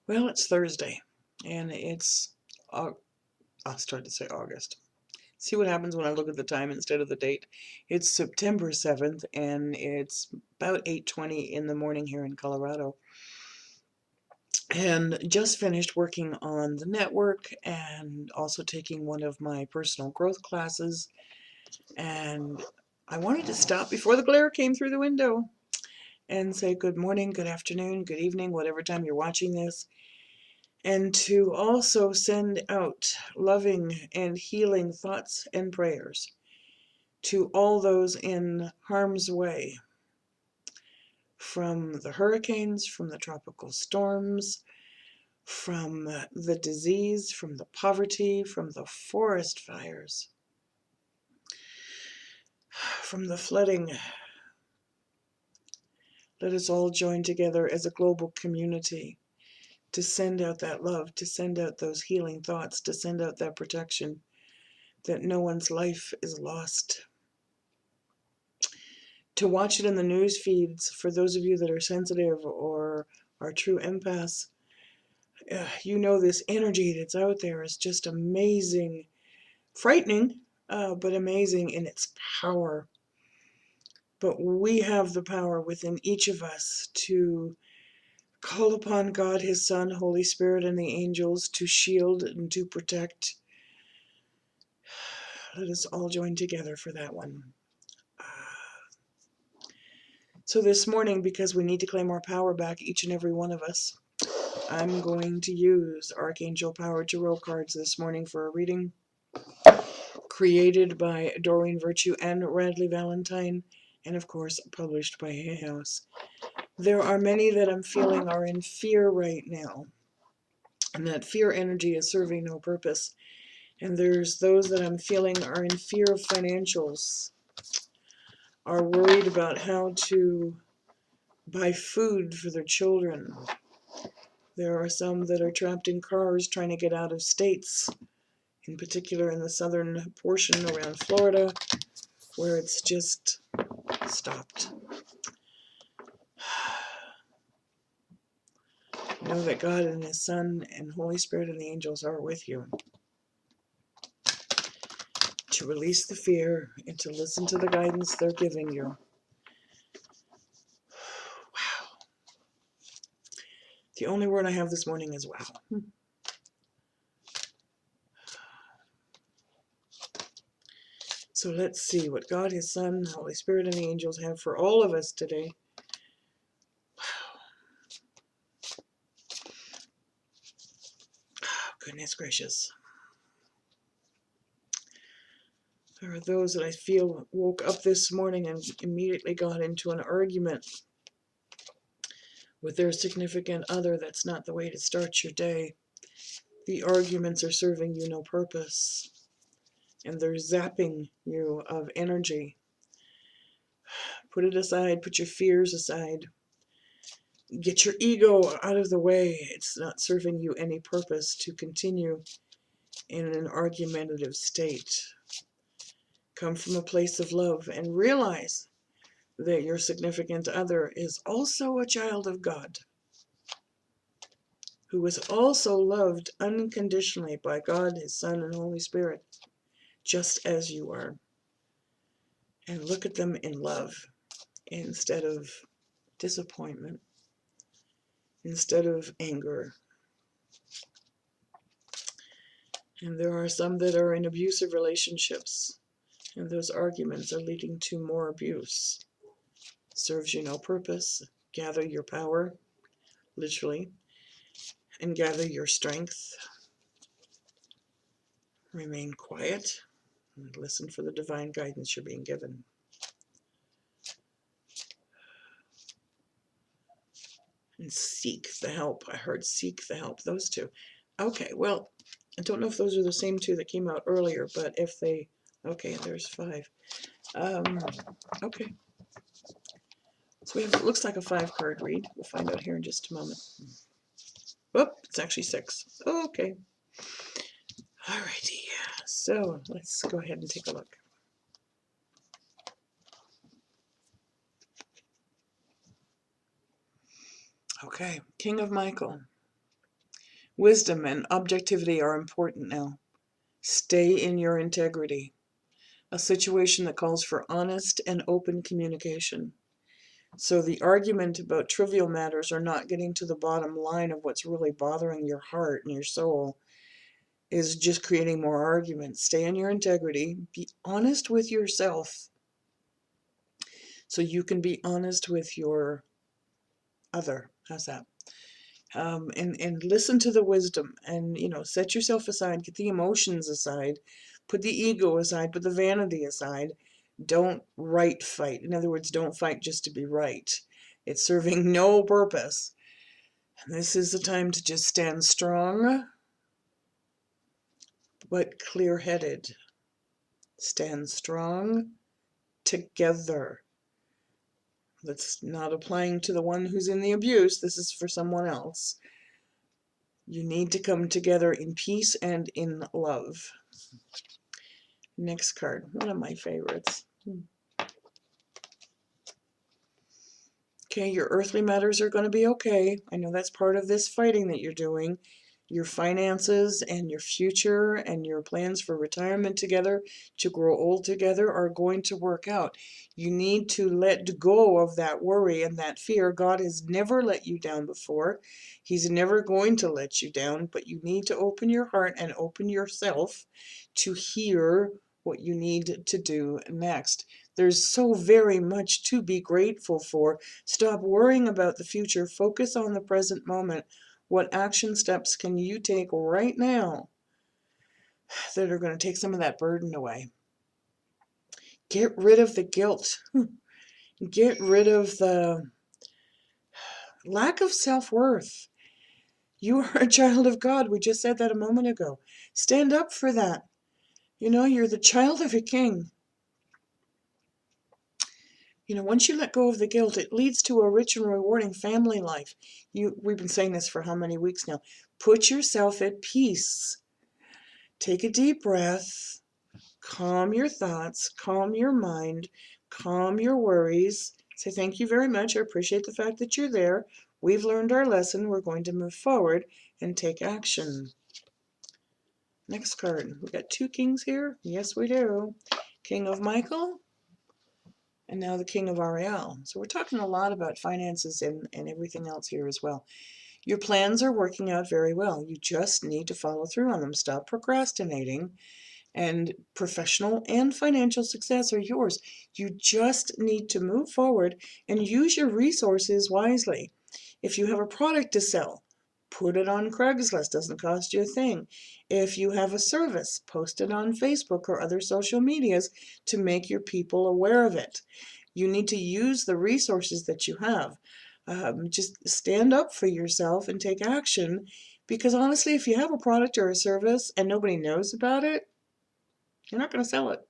Well, it's Thursday, and I started to say August. See what happens when I look at the time instead of the date. It's September 7th, and it's about 8:20 in the morning here in Colorado. And just finished working on the network and also taking one of my personal growth classes. And I wanted to stop before the glare came through the window and say good morning, good afternoon, good evening, whatever time you're watching this, and to also send out loving and healing thoughts and prayers to all those in harm's way, from the hurricanes, from the tropical storms, from the disease, from the poverty, from the forest fires, from the flooding. Let us all join together as a global community to send out that love, to send out those healing thoughts, to send out that protection, that no one's life is lost. To watch it in the news feeds, for those of you that are sensitive or are true empaths, you know this energy that's out there is just amazing, frightening, but amazing in its power. But we have the power within each of us to call upon God, His Son, Holy Spirit, and the angels to shield and to protect. Let us all join together for that one. So this morning, because we need to claim our power back, each and every one of us, I'm going to use Archangel Power Tarot cards this morning for a reading created by Doreen Virtue and Radley Valentine, and of course published by Hay House. There are many that I'm feeling are in fear right now, and that fear energy is serving no purpose. And there's those that I'm feeling are in fear of financials, are worried about how to buy food for their children. There are some that are trapped in cars trying to get out of states, in particular in the southern portion around Florida, where it's just stopped. Know that God and His Son and Holy Spirit and the angels are with you to release the fear and to listen to the guidance they're giving you. Wow. The only word I have this morning is wow. So let's see what God, His Son, Holy Spirit, and the angels have for all of us today. Oh, goodness gracious. There are those that I feel woke up this morning and immediately got into an argument with their significant other. That's not the way to start your day. The arguments are serving you no purpose, and they're zapping you of energy. Put it aside, put your fears aside. Get your ego out of the way. It's not serving you any purpose to continue in an argumentative state. Come from a place of love and realize that your significant other is also a child of God, who is also loved unconditionally by God, His Son, and Holy Spirit, just as you are. And look at them in love instead of disappointment, instead of anger. And there are some that are in abusive relationships, and those arguments are leading to more abuse. Serves you no purpose. Gather your power, literally, and gather your strength. Remain quiet and listen for the divine guidance you're being given. And seek the help. I heard seek the help, those two. Okay, well, I don't know if those are the same two that came out earlier, but if they, okay, there's 5. Okay, so we have, it looks like a 5-card read. We'll find out here in just a moment. Whoop, it's actually 6. Okay. Alrighty, so let's go ahead and take a look. Okay, King of Michael. Wisdom and objectivity are important now. Stay in your integrity. A situation that calls for honest and open communication. So the argument about trivial matters or not getting to the bottom line of what's really bothering your heart and your soul is just creating more arguments. Stay in your integrity. Be honest with yourself so you can be honest with your other. How's that? And listen to the wisdom, and set yourself aside, get the emotions aside, put the ego aside, put the vanity aside. Don't fight. In other words, don't fight just to be right. It's serving no purpose. And this is the time to just stand strong but clear-headed. Stand strong together. That's not applying to the one who's in the abuse. This is for someone else. You need to come together in peace and in love. Next card, one of my favorites. Okay, your earthly matters are going to be okay. I know that's part of this fighting that you're doing. Your finances and your future and your plans for retirement together, to grow old together, are going to work out. You need to let go of that worry and that fear. God has never let you down before. He's never going to let you down, but you need to open your heart and open yourself to hear what you need to do next. There's so very much to be grateful for. Stop worrying about the future. Focus on the present moment. What action steps can you take right now that are going to take some of that burden away? Get rid of the guilt. Get rid of the lack of self-worth. You are a child of God. We just said that a moment ago. Stand up for that. You're the child of a king. Once you let go of the guilt, it leads to a rich and rewarding family life. We've been saying this for how many weeks now? Put yourself at peace. Take a deep breath. Calm your thoughts. Calm your mind. Calm your worries. Say, thank you very much. I appreciate the fact that you're there. We've learned our lesson. We're going to move forward and take action. Next card. We got two kings here. Yes, we do. King of Michael. And now the King of Ariel. So we're talking a lot about finances and everything else here as well. Your plans are working out very well. You just need to follow through on them. Stop procrastinating, and professional and financial success are yours. You just need to move forward and use your resources wisely. If you have a product to sell, put it on Craigslist. Doesn't cost you a thing. If you have a service, post it on Facebook or other social medias to make your people aware of it. You need to use the resources that you have. Just stand up for yourself and take action, because honestly, if you have a product or a service and nobody knows about it, you're not going to sell it.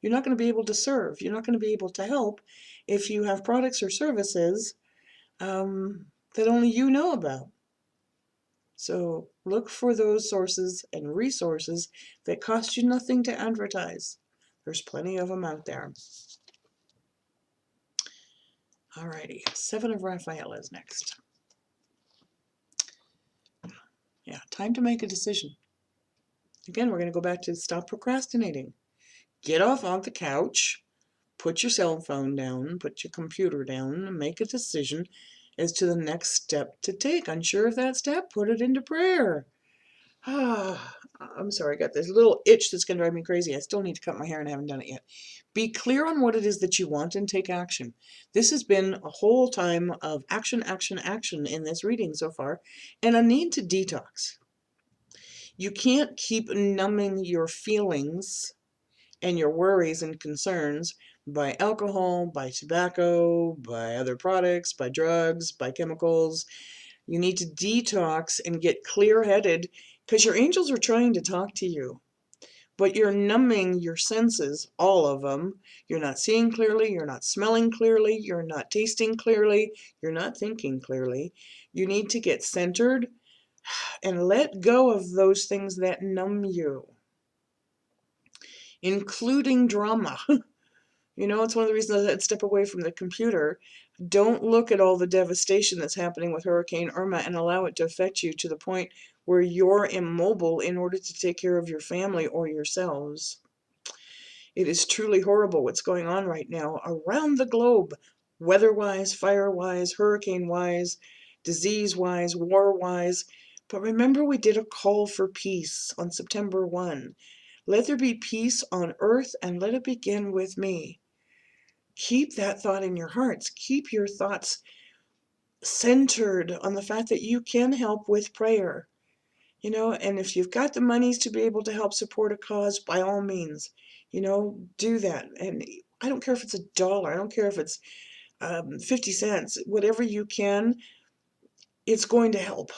You're not going to be able to serve. You're not going to be able to help if you have products or services that only you know about. So look for those sources and resources that cost you nothing to advertise. There's plenty of them out there. Alrighty, Seven of Raphael is next. Yeah, time to make a decision. Again, we're going to go back to stop procrastinating. Get off the couch, put your cell phone down, put your computer down, and make a decision as to the next step to take. Unsure of that step? Put it into prayer. I'm sorry, I got this little itch that's going to drive me crazy. I still need to cut my hair and I haven't done it yet. Be clear on what it is that you want and take action. This has been a whole time of action, action, action in this reading so far, and a need to detox. You can't keep numbing your feelings and your worries and concerns by alcohol, by tobacco, by other products, by drugs, by chemicals. You need to detox and get clear-headed, because your angels are trying to talk to you, but you're numbing your senses, all of them. You're not seeing clearly, you're not smelling clearly, you're not tasting clearly, you're not thinking clearly. You need to get centered and let go of those things that numb you, including drama. You know, it's one of the reasons I'd step away from the computer. Don't look at all the devastation that's happening with Hurricane Irma and allow it to affect you to the point where you're immobile in order to take care of your family or yourselves. It is truly horrible what's going on right now around the globe, weather-wise, fire-wise, hurricane-wise, disease-wise, war-wise. But remember, we did a call for peace on September 1. Let there be peace on earth, and let it begin with me. Keep that thought in your hearts. Keep your thoughts centered on the fact that you can help with prayer. You know, and if you've got the monies to be able to help support a cause, by all means, you know, do that. And I don't care if it's $1, I don't care if it's 50 cents, whatever you can, it's going to help.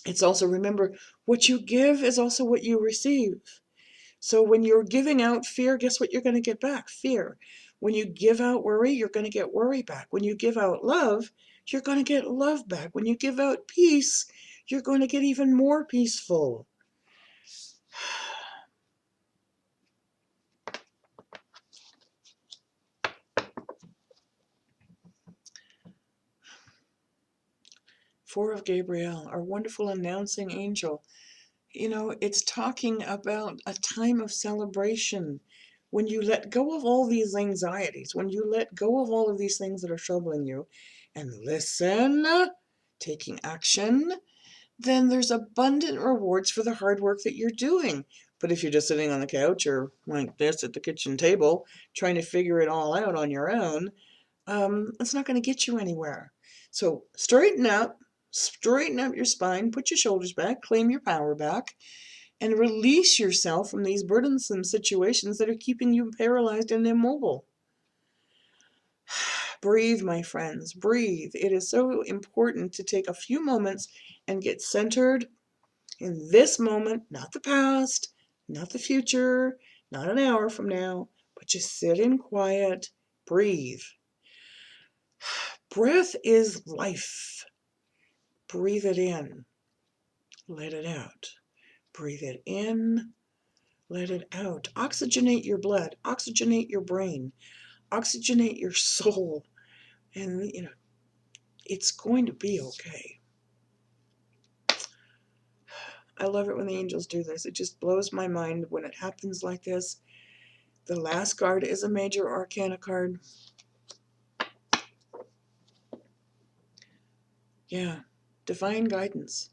It's also, remember, what you give is also what you receive. So when you're giving out fear, guess what you're going to get back? Fear. When you give out worry, you're going to get worry back. When you give out love, you're going to get love back. When you give out peace, you're going to get even more peaceful. Four of Gabriel, our wonderful announcing angel. You know, it's talking about a time of celebration. When you let go of all these anxieties, when you let go of all of these things that are troubling you, and listen, taking action, then there's abundant rewards for the hard work that you're doing. But if you're just sitting on the couch or like this at the kitchen table, trying to figure it all out on your own, it's not going to get you anywhere. So straighten up your spine, put your shoulders back, claim your power back, and release yourself from these burdensome situations that are keeping you paralyzed and immobile. Breathe, my friends, breathe. It is so important to take a few moments and get centered in this moment, not the past, not the future, not an hour from now, but just sit in quiet, breathe. Breath is life. Breathe it in, let it out. Breathe it in, let it out. Oxygenate your blood, oxygenate your brain, oxygenate your soul, and you know, it's going to be okay. I love it when the angels do this. It just blows my mind when it happens like this. The last card is a major arcana card. Yeah, divine guidance.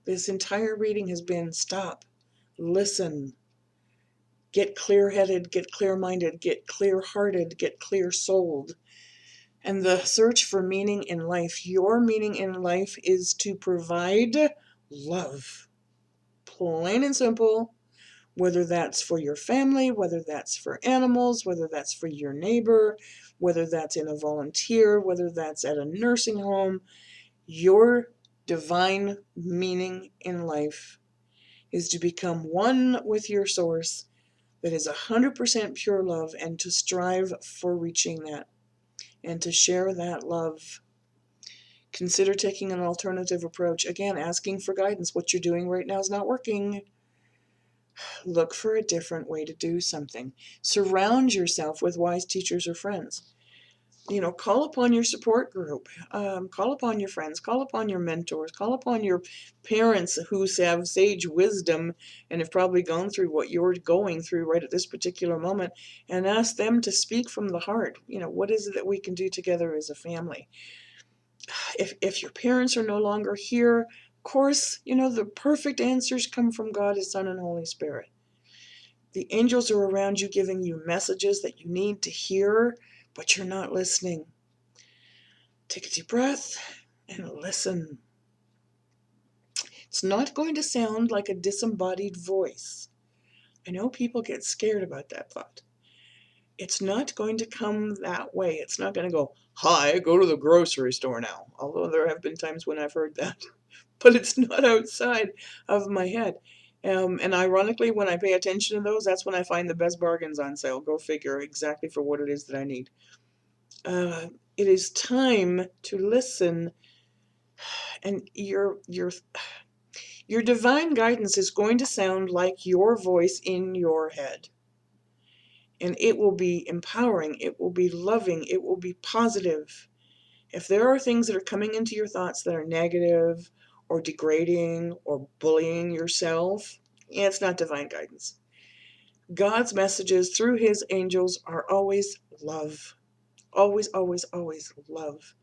This entire reading has been stop, listen, get clear-headed, get clear-minded, get clear-hearted, get clear-souled. And the search for meaning in life. Your meaning in life is to provide love. Plain and simple. Whether that's for your family, whether that's for animals, whether that's for your neighbor, whether that's in a volunteer, whether that's at a nursing home. Your divine meaning in life is to become one with your source that is 100% pure love, and to strive for reaching that and to share that love. Consider taking an alternative approach. Again, asking for guidance. What you're doing right now is not working. Look for a different way to do something. Surround yourself with wise teachers or friends. You know, call upon your support group, call upon your friends, call upon your mentors, call upon your parents who have sage wisdom and have probably gone through what you're going through right at this particular moment, and ask them to speak from the heart. You know, what is it that we can do together as a family? If your parents are no longer here, of course, you know, the perfect answers come from God, His Son, and Holy Spirit. The angels are around you giving you messages that you need to hear, but you're not listening. Take a deep breath and listen. It's not going to sound like a disembodied voice. I know people get scared about that thought. It's not going to come that way. It's not going to go, "Hi, go to the grocery store now." Although there have been times when I've heard that. But it's not outside of my head. And ironically, when I pay attention to those, that's when I find the best bargains on sale. Go figure, exactly for what it is that I need. It is time to listen, and your divine guidance is going to sound like your voice in your head. And it will be empowering, it will be loving, it will be positive. If there are things that are coming into your thoughts that are negative or degrading or bullying yourself, it's not divine guidance. God's messages through his angels are always love. Always, always, always love.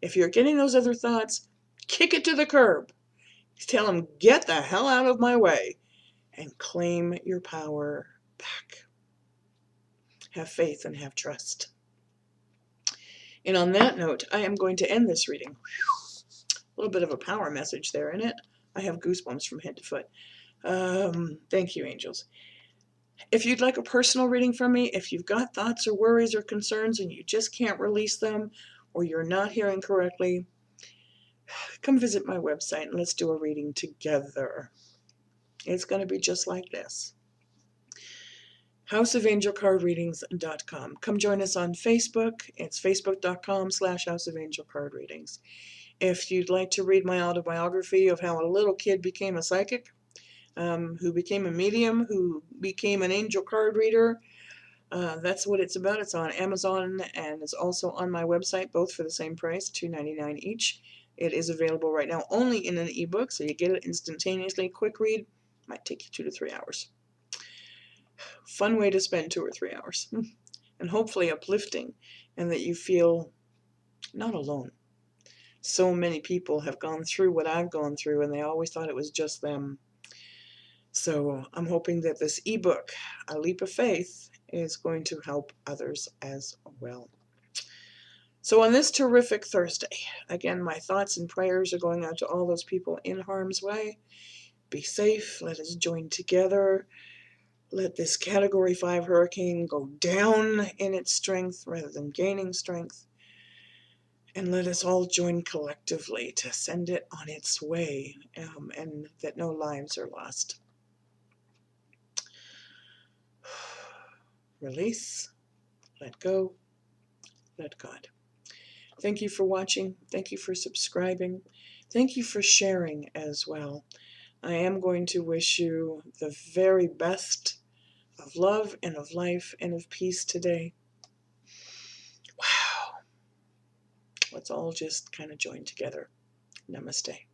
If you're getting those other thoughts, kick it to the curb. Tell them, get the hell out of my way, and claim your power back. Have faith and have trust. And on that note, I am going to end this reading. A little bit of a power message there in it. I have goosebumps from head to foot. Thank you, angels. If you'd like a personal reading from me, if you've got thoughts or worries or concerns and you just can't release them, or you're not hearing correctly, come visit my website and let's do a reading together. It's going to be just like this. houseofangelcardreadings.com. Come join us on Facebook. It's facebook.com/houseofangelcardreadings. If you'd like to read my autobiography of how a little kid became a psychic, who became a medium, who became an angel card reader, that's what it's about. It's on Amazon and it's also on my website, both for the same price, $2.99 each. It is available right now only in an ebook, so you get it instantaneously. Quick read, might take you 2 to 3 hours. Fun way to spend 2 or 3 hours. And hopefully uplifting, and that you feel not alone. So many people have gone through what I've gone through, and they always thought it was just them. So I'm hoping that this ebook, A Leap of Faith, is going to help others as well. So on this terrific Thursday, again, my thoughts and prayers are going out to all those people in harm's way. Be safe. Let us join together. Let this Category 5 hurricane go down in its strength rather than gaining strength. And let us all join collectively to send it on its way, and that no lives are lost. Release, let go, let God. Thank you for watching. Thank you for subscribing. Thank you for sharing as well. I am going to wish you the very best of love and of life and of peace today. Wow. Let's all just kind of join together. Namaste.